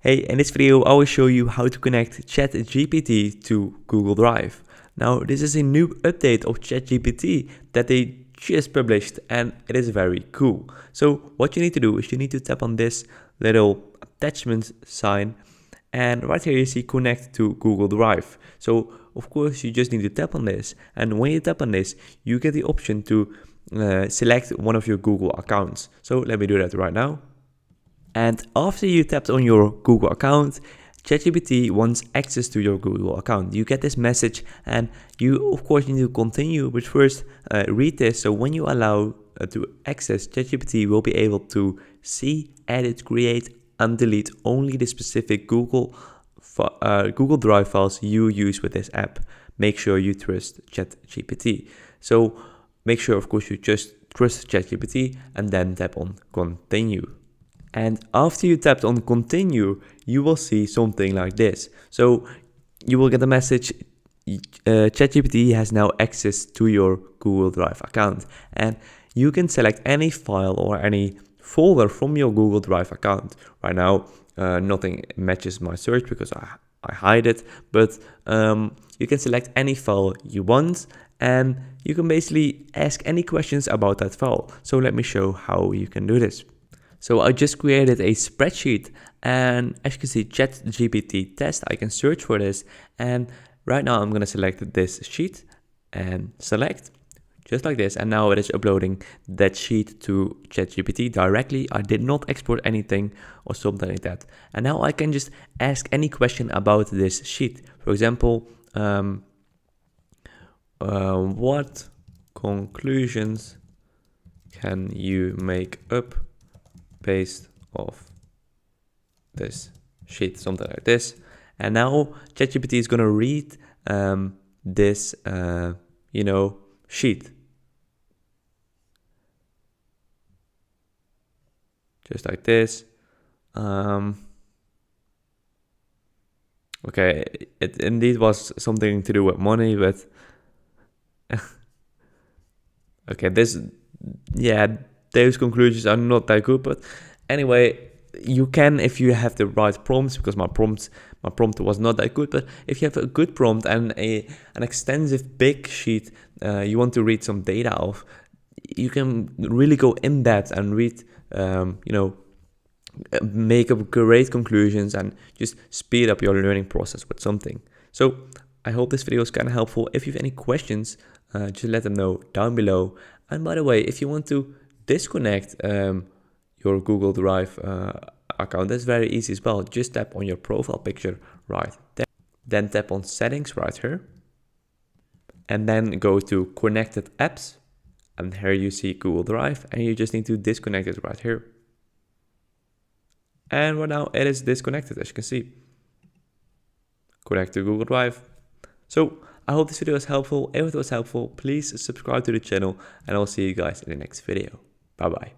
Hey, in this video I will show you how to connect ChatGPT to Google Drive. Now this is a new update of ChatGPT that they just published and it is very cool. So what you need to do is you need to tap on this little attachment sign and right here you see connect to Google Drive. So of course you just need to tap on this, and when you tap on this you get the option to select one of your Google accounts. So let me do that right now. And after you tapped on your Google account, ChatGPT wants access to your Google account. You get this message and you of course need to continue, but first read this. So when you allow to access, ChatGPT will be able to see, edit, create and delete only the specific Google Drive files you use with this app. Make sure you trust ChatGPT. So make sure of course you just trust ChatGPT and then tap on continue. And after you tapped on continue, you will see something like this. So you will get a message, ChatGPT has now access to your Google Drive account. And you can select any file or any folder from your Google Drive account. Right now, nothing matches my search because I hide it, but you can select any file you want and you can basically ask any questions about that file. So let me show how you can do this. So I just created a spreadsheet and as you can see ChatGPT test, I can search for this and right now I'm going to select this sheet and select just like this, and now it is uploading that sheet to ChatGPT directly. I did not export anything or something like that. And now I can just ask any question about this sheet. For example, what conclusions can you make up based off this sheet, something like this. And now ChatGPT is going to read this sheet just like this. Okay, it indeed was something to do with money, but okay, those conclusions are not that good, but anyway, you can, if you have the right prompts, because my prompt was not that good, but if you have a good prompt and an extensive big sheet you want to read some data of, you can really go in depth and read, make up great conclusions and just speed up your learning process with something. So I hope this video is kind of helpful. If you have any questions, just let them know down below. And by the way, if you want to disconnect your Google Drive account, that's very easy as well. Just tap on your profile picture right there. Then tap on settings right here. And then go to connected apps. And here you see Google Drive. And you just need to disconnect it right here. And right now it is disconnected, as you can see. Connect to Google Drive. So I hope this video was helpful. If it was helpful, please subscribe to the channel and I'll see you guys in the next video. Bye bye.